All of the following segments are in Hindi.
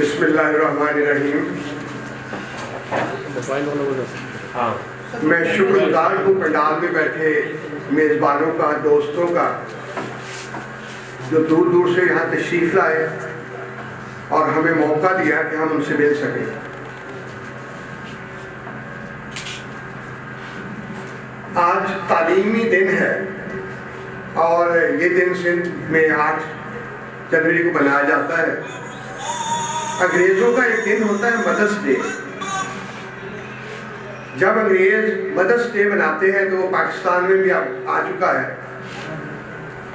बिस्मिल्लाहिर्रहमानिर्रहीम। मैं शुक्रगुजार हूँ पंडाल में बैठे मेज़बानों का, दोस्तों का, जो दूर दूर से यहाँ तशरीफ़ लाए और हमें मौका दिया कि हम उनसे मिल सकें। आज तालीमी दिन है और ये दिन सिंध में 8 जनवरी को मनाया जाता है। अंग्रेज़ों का एक दिन होता है मदर्स डे। जब अंग्रेज मदर्स डे मनाते हैं तो वो पाकिस्तान में भी आ चुका है,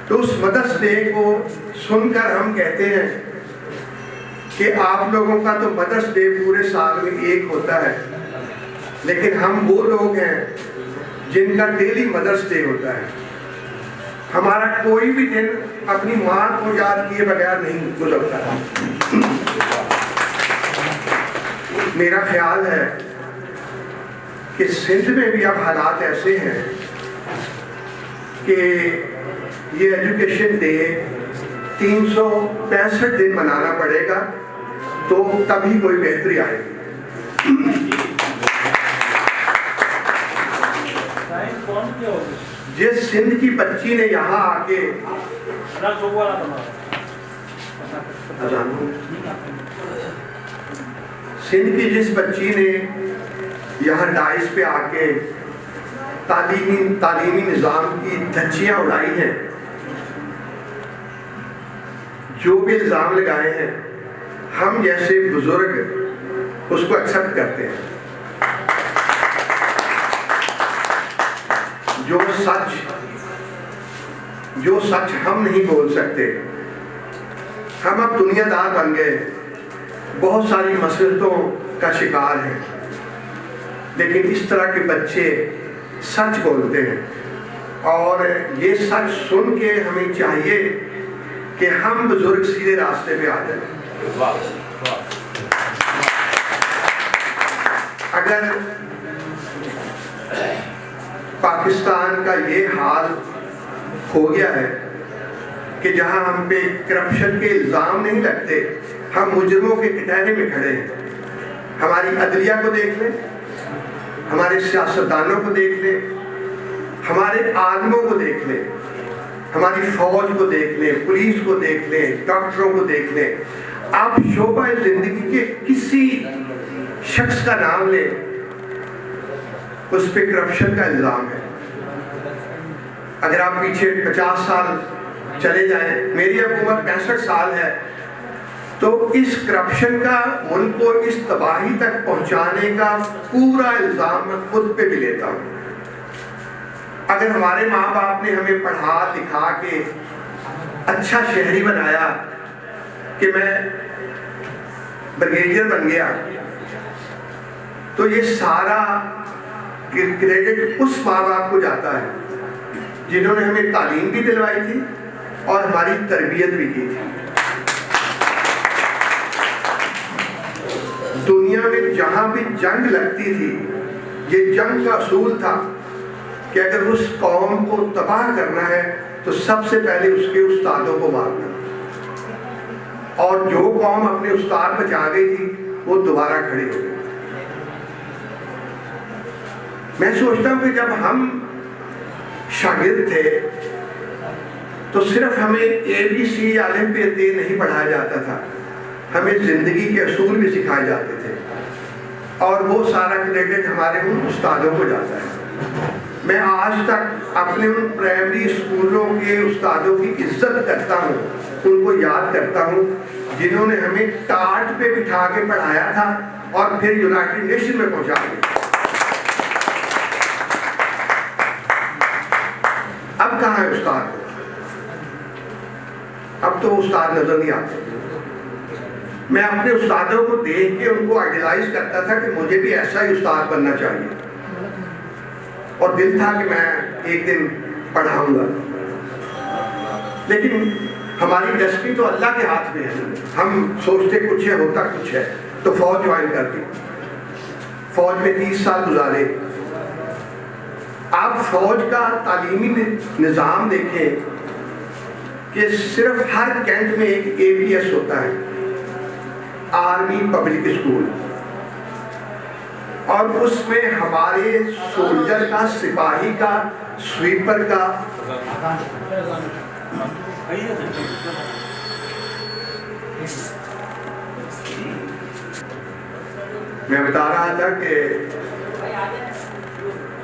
तो उस मदर्स डे को सुनकर हम कहते हैं कि आप लोगों का तो मदर्स डे पूरे साल में एक होता है, लेकिन हम वो लोग हैं जिनका डेली मदर्स डे होता है। हमारा कोई भी दिन अपनी माँ को याद किए बगैर नहीं गुजरता। मेरा ख्याल है कि सिंध में भी अब हालात ऐसे हैं कि ये एजुकेशन डे 365 दिन मनाना पड़ेगा, तो तभी कोई बेहतरी आएगी। जिस सिंध की बच्ची ने यहाँ आके सिंध की जिस बच्ची ने यहाँ डाइस पे आके तालीमी निज़ाम की धज्जियाँ उड़ाई हैं, जो भी इल्ज़ाम लगाए हैं, हम जैसे बुजुर्ग उसको एक्सेप्ट करते हैं। जो सच हम नहीं बोल सकते। हम अब दुनियादार बन गए, बहुत सारी मसलतों का शिकार हैं, लेकिन इस तरह के बच्चे सच बोलते हैं और ये सच सुन के हमें चाहिए कि हम बुजुर्ग सीधे रास्ते पे आ जाएं। अगर पाकिस्तान का ये हाल हो गया है कि जहां हम पे करप्शन के इल्ज़ाम नहीं लगते, हम मुजरिमों के कटहरे में खड़े हैं। हमारी अदलिया को देख लें, हमारे सियासतदानों को देख लें, हमारे आदमों को देख लें, हमारी फौज को देख लें, पुलिस को देख लें, डॉक्टरों को देख लें। आप शोबा जिंदगी के किसी शख्स का नाम लें, उस पर करप्शन का इल्ज़ाम है। अगर आप पीछे 50 साल चले जाएं, मेरी अब उम्र 65 साल है, तो इस करप्शन का मुल्क को इस तबाही तक पहुंचाने का पूरा इल्ज़ाम मैं खुद पे भी लेता हूँ। अगर हमारे माँ बाप ने हमें पढ़ा लिखा के अच्छा शहरी बनाया कि मैं ब्रिगेडियर बन गया, तो ये सारा क्रेडिट उस माँ बाप को जाता है जिन्होंने हमें तालीम भी दिलवाई थी और हमारी तरबियत भी की थी। दुनिया में जहां भी जंग लगती थी, ये जंग का असूल था कि अगर उस कौम को तबाह करना है तो सबसे पहले उसके उस्तादों को मारना, और जो कौम अपने उस्ताद बचा गई थी वो दोबारा खड़ी हो गई। मैं सोचता हूं कि जब हम शागिर्द थे तो सिर्फ हमें ABC आलिम पे नहीं पढ़ाया जाता था, हमें जिंदगी के असूल भी सिखाए जाते थे, और वो सारा क्रेडिट हमारे उन उस्तादों को जाता है। मैं आज तक अपने उन प्राइमरी स्कूलों के उस्तादों की इज्जत करता हूँ, उनको याद करता हूँ, जिन्होंने हमें टाट पे बिठा के पढ़ाया था और फिर यूनाइटेड नेशन में पहुँचा दिया। अब कहाँ है उस्ताद? अब तो उस्ताद नजर नहीं आते। मैं अपने उस्तादों को देख के उनको आइडियलाइज करता था कि मुझे भी ऐसा ही उस्ताद बनना चाहिए, और दिल था कि मैं एक दिन पढ़ाऊंगा। लेकिन हमारी डेस्टिनी तो अल्लाह के हाथ में है। हम सोचते कुछ है, होता कुछ है। तो फौज ज्वाइन कर दी, फौज में 30 साल गुजारे। आप फौज का तालीमी निज़ाम देखें कि सिर्फ हर कैंट में एक APS होता है, आर्मी पब्लिक स्कूल, और उसमें हमारे सोल्जर का, सिपाही का, स्वीपर का, मैं बता रहा था कि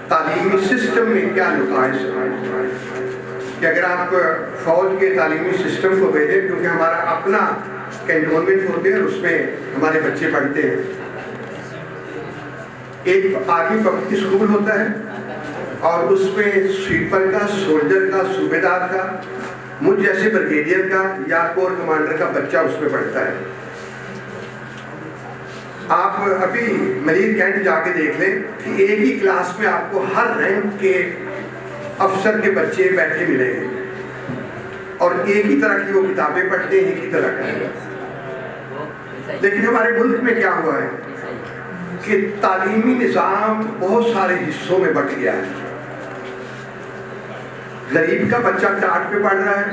तालीमी सिस्टम में क्या नुकाइश है कि अगर आप फौज के तालीमी सिस्टम को भेजें, क्योंकि हमारा अपना कैंटोनमेंट होते हैं, उसमें हमारे बच्चे पढ़ते हैं। एक आर्मी पब्लिक स्कूल होता है और उसमें स्वीपर का, सोल्जर का, सूबेदार का, मुझ जैसे ब्रिगेडियर का या कोर कमांडर का बच्चा उसमें पढ़ता है। आप अभी मरीज कैंट जाके देख लें कि एक ही क्लास में आपको हर रैंक के अफसर के बच्चे बैठे मिलेंगे और एक ही तरह की वो किताबें पढ़ते हैं, एक ही तरह का। लेकिन हमारे मुल्क में क्या हुआ है कि तालीमी निज़ाम बहुत सारे हिस्सों में बंट गया है। गरीब का बच्चा टाट पे पढ़ रहा है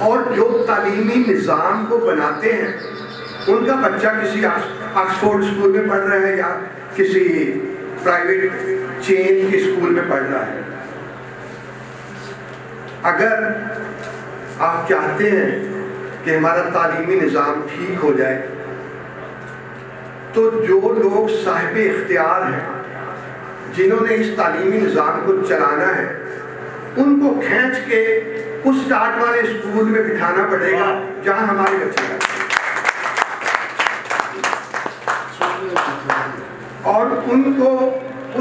और जो तालीमी निज़ाम को बनाते हैं उनका बच्चा किसी ऑक्सफोर्ड स्कूल में पढ़ रहा है या किसी प्राइवेट चेन के स्कूल में पढ़ रहा है। अगर आप चाहते हैं कि हमारा तालीमी निज़ाम ठीक हो जाए तो जो लोग साहिब इख्तियार हैं, जिन्होंने इस तालीमी निज़ाम को चलाना है, उनको खींच के उस टाट वाले स्कूल में बिठाना पड़ेगा जहां हमारे बच्चे हैं, और उनको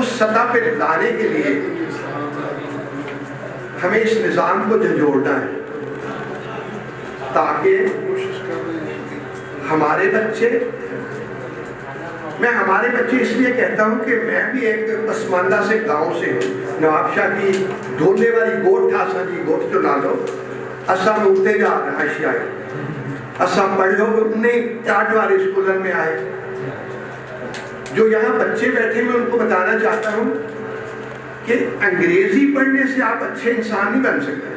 उस सतह पे लाने के लिए हमें इस निज़ाम को झंझोड़ना है ताकि हमारे बच्चे, मैं हमारे बच्चे इसलिए कहता हूं कि मैं भी एक पसमानदा से गांव से हूँ, नवाबशाह की ढोले वाली गोट ठासा जी गोट तो ना लो असम उठते जा रहा असम पढ़ लो, उन्हें टाट वाले स्कूल में आए। जो यहाँ बच्चे बैठे मैं उनको बताना चाहता हूँ कि अंग्रेजी पढ़ने से आप अच्छे इंसान नहीं बन सकते।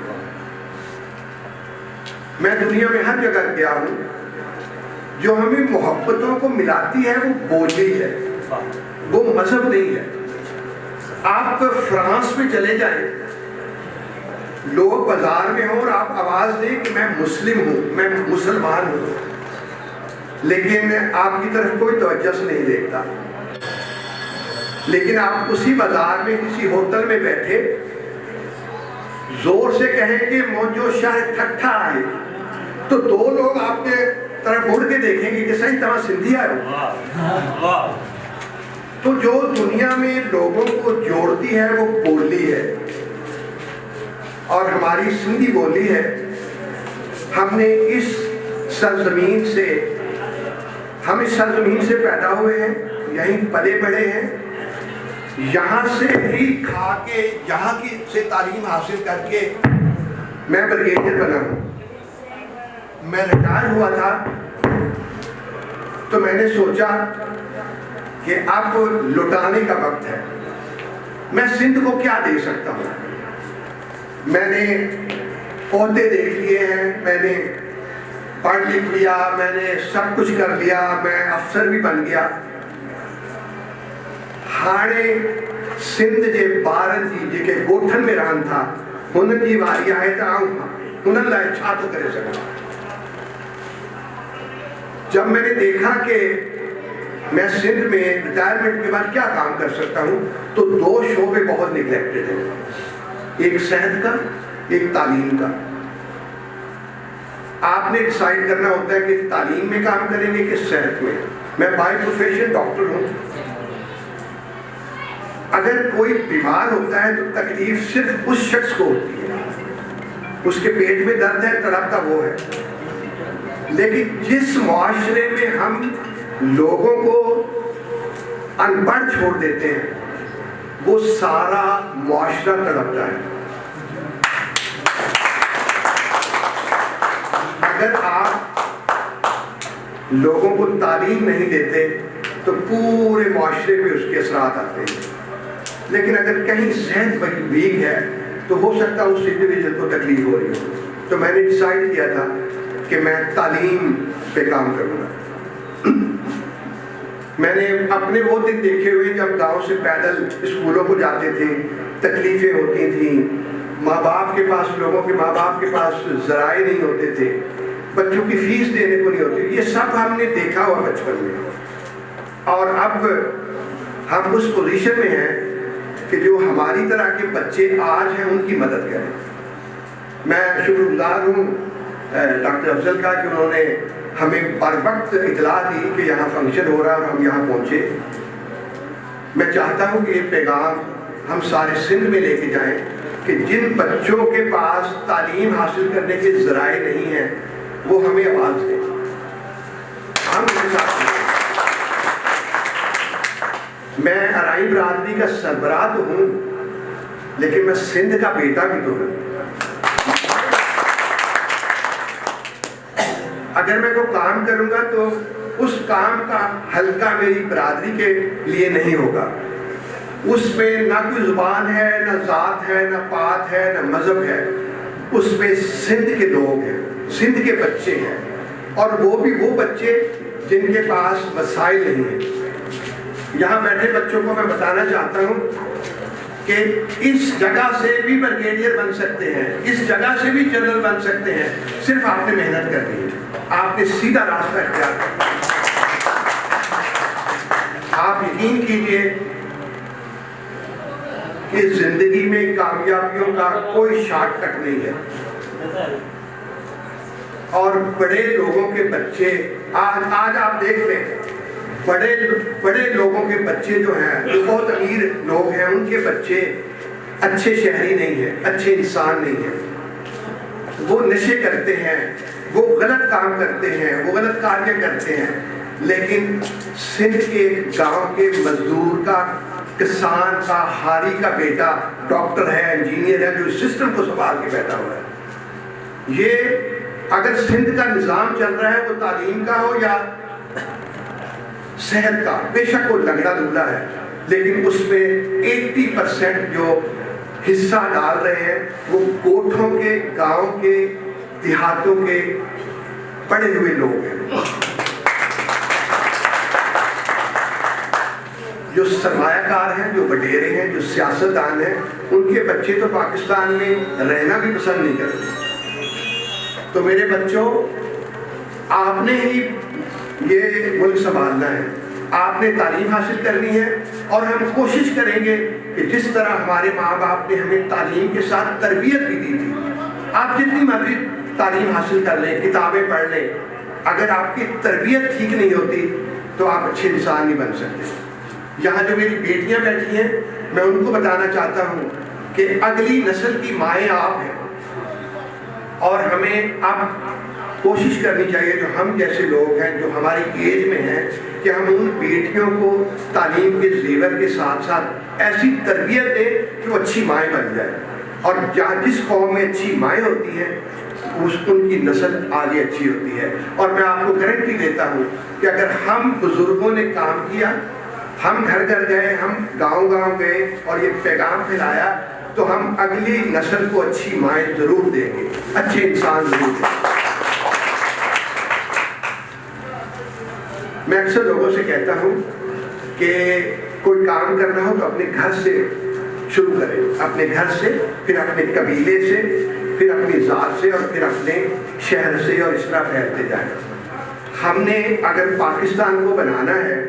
मैं दुनिया में हर जगह गया हूँ, जो हमें मोहब्बतों को मिलाती है वो बोली है, वो मजहब नहीं है। आप फ्रांस में चले जाएं, लोग बाजार में हो और आप आवाज दें कि मैं मुस्लिम हूँ, मैं मुसलमान हूँ, लेकिन आपकी तरफ कोई तवज्जो से नहीं देखता। लेकिन आप उसी बाजार में किसी होटल में बैठे जोर से कहें कि मौजो शाह ठट्ठा आए, तो दो लोग आपके तरफ मुड़ के देखेंगे कि सही तरह सिंधी आए। तो जो दुनिया में लोगों को जोड़ती है वो बोली है, और हमारी सिंधी बोली है। हमने इस सरजमीन से, हम इस सरजमीन से पैदा हुए हैं, यहीं पले बढ़े हैं, यहाँ से ही खा के, यहाँ की से तालीम हासिल करके मैं ब्रिगेडियर बना हूँ। मैं रिटायर हुआ था तो मैंने सोचा कि अब लुटाने का वक्त है, मैं सिंध को क्या दे सकता हूँ। मैंने पौधे देख लिए हैं, मैंने पढ़ लिख लिया, मैंने सब कुछ कर लिया, मैं अफसर भी बन गया। हाणे सिंध जे ॿारनि जी जेके ॻोठनि में रहनि था हुननि जी वारी आहे त आऊं हुननि लाइ छा थो करे सघां। जब मैंने देखा कि मैं सिंध में रिटायरमेंट के बाद क्या काम कर सकता हूँ, तो दो शोबे बहुत निगलेक्टेड हैं, एक सेहत का, एक तालीम का। आपने डिसाइड करना होता है कि तालीम में काम करेंगे कि सेहत में। मैं बाय प्रोफेशन डॉक्टर हूँ। अगर कोई बीमार होता है तो तकलीफ सिर्फ उस शख्स को होती है, उसके पेट में दर्द है, तड़पता वो है। लेकिन जिस मुआशरे में हम लोगों को अनपढ़ छोड़ देते हैं वो सारा मुआशरा तड़पता है। अगर आप लोगों को तालीम नहीं देते तो पूरे मुआशरे पे उसके असरात आते हैं। लेकिन अगर कहीं सेहत वीक है तो हो सकता है उस इंडिविजुअल को तकलीफ हो रही हो। तो मैंने डिसाइड किया था कि मैं तालीम पे काम करूँगा। मैंने अपने वो दिन देखे हुए जब गांव से पैदल स्कूलों को जाते थे, तकलीफ़ें होती थी, माँ बाप के पास, लोगों के माँ बाप के पास ज़राए नहीं होते थे, बच्चों की फीस देने को नहीं होती, ये सब हमने देखा हुआ बचपन में। और अब हम उस पोजीशन में हैं कि जो हमारी तरह के बच्चे आज हैं उनकी मदद करें। मैं शुक्रगुजार हूँ डॉक्टर अफजल का कि उन्होंने हमें बर वक्त इतला दी कि यहाँ फंक्शन हो रहा है और हम यहाँ पहुँचे। मैं चाहता हूँ कि ये पैगाम हम सारे सिंध में लेके जाएं कि जिन बच्चों के पास तालीम हासिल करने के ज़राए नहीं हैं वो हमें आवाज़ दें, हम उनके साथ हैं। मैं अराई बरादरी का सरबराह तो हूँ, लेकिन मैं सिंध का बेटा भी तो हूँ। अगर मैं कोई काम करूँगा तो उस काम का हल्का मेरी बरादरी के लिए नहीं होगा। उसमें ना कोई ज़ुबान है, ना ज़ात है, ना पात है, ना मज़हब है। उसमें सिंध के लोग हैं, सिंध के बच्चे हैं, और वो भी वो बच्चे जिनके पास वसाइल नहीं है। यहाँ बैठे बच्चों को मैं बताना चाहता हूँ कि इस जगह से भी ब्रिगेडियर बन सकते हैं, इस जगह से भी जनरल बन सकते हैं, सिर्फ आपने मेहनत करनी है, आपने सीधा रास्ता इख्तियार करना है। आप यकीन कीजिए कि जिंदगी में कामयाबियों का कोई शॉर्टकट नहीं है। और बड़े लोगों के बच्चे आज आप देख लें, बड़े लोगों के बच्चे जो हैं, जो बहुत अमीर लोग हैं, उनके बच्चे अच्छे शहरी नहीं हैं, अच्छे इंसान नहीं हैं। वो नशे करते हैं, वो गलत काम करते हैं, वो गलत कार्य करते हैं। लेकिन सिंध के गांव के मजदूर का, किसान का, हारी का बेटा डॉक्टर है, इंजीनियर है, जो सिस्टम को संभाल के बैठा हुआ है। ये अगर सिंध का निज़ाम चल रहा है, वो तालीम का हो या सेहत का, बेशक वो लगड़ा दुगड़ा है, लेकिन उसमें 80% जो हिस्सा डाल रहे हैं वो कोठों के, गांव के, देहातों के पढ़े हुए लोग हैं। जो सरमायाकार हैं, जो वडेरे हैं, जो सियासतदान हैं, उनके बच्चे तो पाकिस्तान में रहना भी पसंद नहीं करते। तो मेरे बच्चों, आपने ही ये मुल्क संभालना है, आपने तालीम हासिल करनी है, और हम कोशिश करेंगे कि जिस तरह हमारे माँ बाप ने हमें तालीम के साथ तरबियत भी दी थी, आप जितनी मर्जी तालीम हासिल कर लें, किताबें पढ़ लें, अगर आपकी तरबियत ठीक नहीं होती तो आप अच्छे इंसान नहीं बन सकते। यहाँ जो मेरी बेटियाँ बैठी हैं, मैं उनको बताना चाहता हूँ कि अगली नस्ल की माएँ आप हैं, और हमें अब कोशिश करनी चाहिए, जो हम जैसे लोग हैं, जो हमारी एज में हैं, कि हम उन बेटियों को तालीम के जेवर के साथ साथ ऐसी तरबियत दें कि वो अच्छी माएँ बन जाए। और जहाँ जिस कौम में अच्छी माएँ होती हैं, उनकी नस्ल आगे अच्छी होती है। और मैं आपको गारंटी देता हूँ कि अगर हम बुजुर्गों ने काम किया, हम घर घर गए, हम गांव-गांव गए और ये पैगाम फैलाया, तो हम अगली नस्ल को अच्छी माएँ जरूर देंगे, अच्छे इंसान जरूर देंगे। मैं अक्सर लोगों से कहता हूँ कि कोई काम करना हो तो अपने घर से शुरू करें, अपने घर से, फिर अपने कबीले से, फिर अपनी ज़ात से, और फिर अपने शहर से, और इस तरह फैलते जाए। हमने अगर पाकिस्तान को बनाना है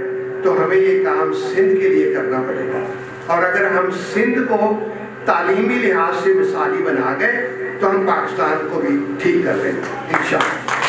तो हमें ये काम सिंध के लिए करना पड़ेगा, और अगर हम सिंध को तालीमी लिहाज से मिसाली बना गए तो हम पाकिस्तान को भी ठीक कर लेंगे इंशाअल्लाह।